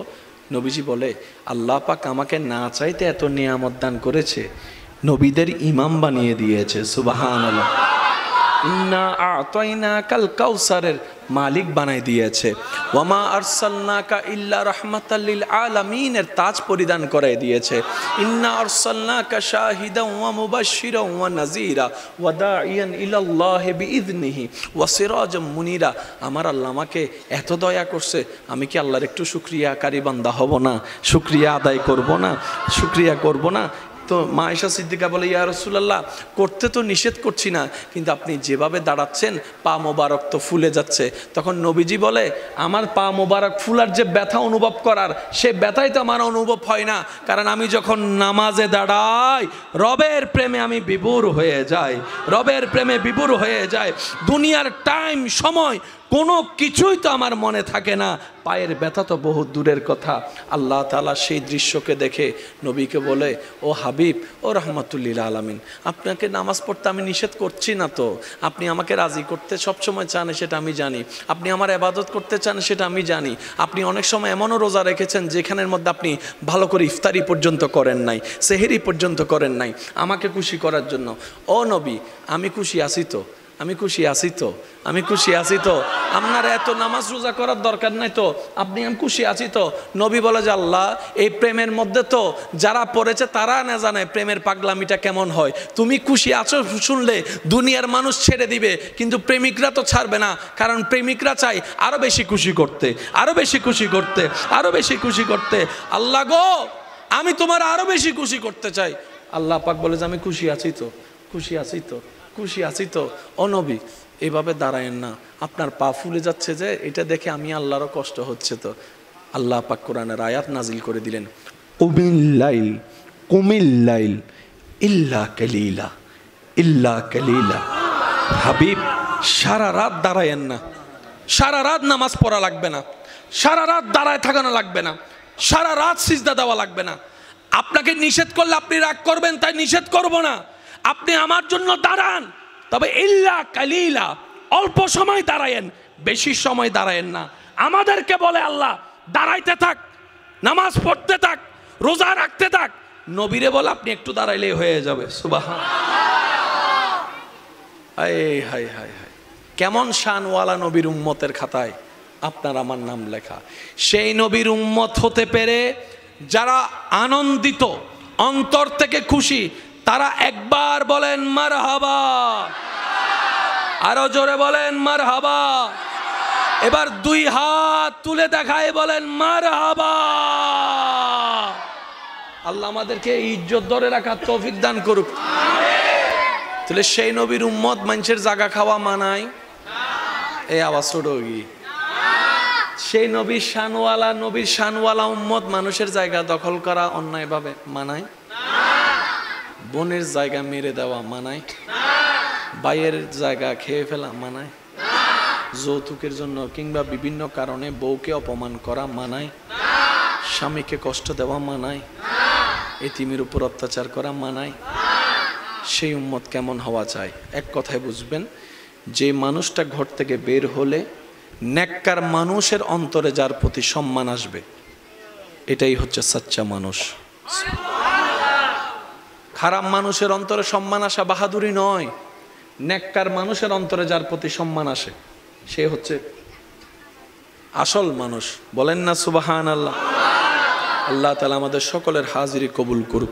নবীজি বলে আল্লাহ পাক আমাকে না চাইতে এত নিয়ামত দান করেছে, নবীদের ইমাম বানিয়ে দিয়েছে। সুবহানাল্লাহ। ইন্না আ'তাইনাকাল কাউসারের মালিক বানাই দিয়েছে। ওয়ামা আরসালনাকা ইল্লা রাহমাতাল লিল আলামিনের তাজ পরিধান করে দিয়েছে। ইন্না আরসালনাকা শাহিদান ওয়া মুবাশশিরান ওয়া নাযীরা ওয়া দাঈয়ান ইলাল্লাহি বিইذনিহি ওয়া সিরাজাম মুনীরা। আমার আল্লাহ আমাকে এত দয়া করছে, আমি কি আল্লাহর একটু শুকরিয়াকারী বান্দা হব না? শুকরিয়া আদায় করব না? শুকরিয়া করব না? তো মা আয়েশা সিদ্দিকা বলে ইয়া রাসূলুল্লাহ, করতে তো নিষেধ করছি না, কিন্তু আপনি যেভাবে দাঁড়াচ্ছেন পা মোবারক তো ফুলে যাচ্ছে। তখন নবীজি বলে আমার পা মোবারক ফুলার যে ব্যথা অনুভব করার, সে ব্যথাই তো আমার অনুভব হয় না, কারণ আমি যখন নামাজে দাঁড়াই রবের প্রেমে আমি বিভোর হয়ে যাই, রবের প্রেমে বিভোর হয়ে যায়। দুনিয়ার টাইম সময় কোনো কিছুই তো আমার মনে থাকে না, পায়ের ব্যথা তো বহু দূরের কথা। আল্লাহ তাআলা সেই দৃশ্যকে দেখে নবীকে বলে ও হাবিব, ও রহমাতুল্লিল আলামিন, আপনাকে নামাজ পড়তে আমি নিষেধ করছি না তো, আপনি আমাকে রাজি করতে সবসময় চান সেটা আমি জানি, আপনি আমার ইবাদত করতে চান সেটা আমি জানি। আপনি অনেক সময় এমনও রোজা রেখেছেন যেখানের মধ্যে আপনি ভালো করে ইফতারি পর্যন্ত করেন নাই, সেহরি পর্যন্ত করেন নাই, আমাকে খুশি করার জন্য। ও নবী, আমি খুশি আছি তো, আমি খুশি আছি তো, আমি খুশি আছি তো, আপনার এত নামাজ রোজা করার দরকার নাই তো, আপনি আমি খুশি আছি তো। নবী বলে যে আল্লাহ, এই প্রেমের মধ্যে তো যারা পড়েছে তারা না জানে প্রেমের পাগলামিটা কেমন হয়। তুমি খুশি আছো শুনলে দুনিয়ার মানুষ ছেড়ে দিবে, কিন্তু প্রেমিকরা তো ছাড়বে না, কারণ প্রেমিকরা চাই আরো বেশি খুশি করতে, আরো বেশি খুশি করতে, আরো বেশি খুশি করতে। আল্লাহ গো, আমি তোমার আরো বেশি খুশি করতে চাই। আল্লাহ পাক বলে যে আমি খুশি আছি তো, খুশি আছি তো, খুশি আছি তো। ও নবী, এভাবে দাঁড়ায়েন না, আপনার পা ফুলে যাচ্ছে যে, এটা দেখে আমি আল্লাহরও কষ্ট হচ্ছে তো। আল্লাহ পাক কোরআনের আয়াত নাজিল করে দিলেন, কুমিল লাইল, কুমিল লাইল ইল্লা কালিলা, ইল্লা কালিলা। হাবিব, সারা রাত দাঁড়ায়েন না, সারা রাত নামাজ পড়া লাগবে না, সারা রাত দাঁড়ায় থাকানো লাগবে না, সারা রাত সিজদা দেওয়া লাগবে না। আপনাকে নিষেধ করলে আপনি রাগ করবেন, তাই নিষেধ করব না। আপনি আমার জন্য দাঁড়ান, তবে ইল্লা কালিলা, অল্প সময় দাঁড়ায়েন, বেশি সময় দাঁড়ায়েন না। আমাদেরকে বলে আল্লাহ দাঁড়াইতে থাক, নামাজ পড়তে থাক, রোজা রাখতে থাক। নবীরে বলে আপনি একটু দাঁড়াইলেই হয়ে যাবে। সুবহানাল্লাহ। হায় হায় হায় হায়, কেমন শানওয়ালা নবীর উম্মতের খাতায় আপনার আমার নাম লেখা। সেই নবীর উম্মত হতে পেরে যারা আনন্দিত, অন্তর থেকে খুশি, তারা একবার বলেন মারহাবা, আরো জোরে বলেন মারহাবা। এবার 2 হাত তুলে দেখায় বলেন মারহাবা। আল্লাহ আমাদেরকে ইজ্জত ধরে রাখার তৌফিক দান করুক। তাহলে সেই নবীর উম্মত মানুষের জায়গা খাওয়া মানায়? এই আওয়াজ ছোট গিয়ে সেই নবীর শানওয়ালা, নবীর শানওয়ালা উম্মত মানুষের জায়গা দখল করা অন্যায়ভাবে মানায়? বোনের জায়গা মেরে দেওয়া মানায়? ভাইয়ের জায়গা খেয়ে ফেলা মানায়? যৌতুকের জন্য কিংবা বিভিন্ন কারণে বউকে অপমান করা মানায়? স্বামীকে কষ্ট দেওয়া মানায়? এতিমের উপর অত্যাচার করা মানায়? সেই উম্মত কেমন হওয়া চাই? এক কথায় বুঝবেন, যে মানুষটা ঘর থেকে বের হলে নেককার মানুষের অন্তরে যার প্রতি সম্মান আসবে, এটাই হচ্ছে সাচ্চা মানুষ। খারাপ মানুষের অন্তরে সম্মান আসা বাহাদুরি নয়, নেককার মানুষের অন্তরে যার প্রতি সম্মান আসে সে হচ্ছে আসল মানুষ। বলেন না সুবহানাল্লাহ। আল্লাহ তাআলা আমাদের সকলের হাজিরি কবুল করুক।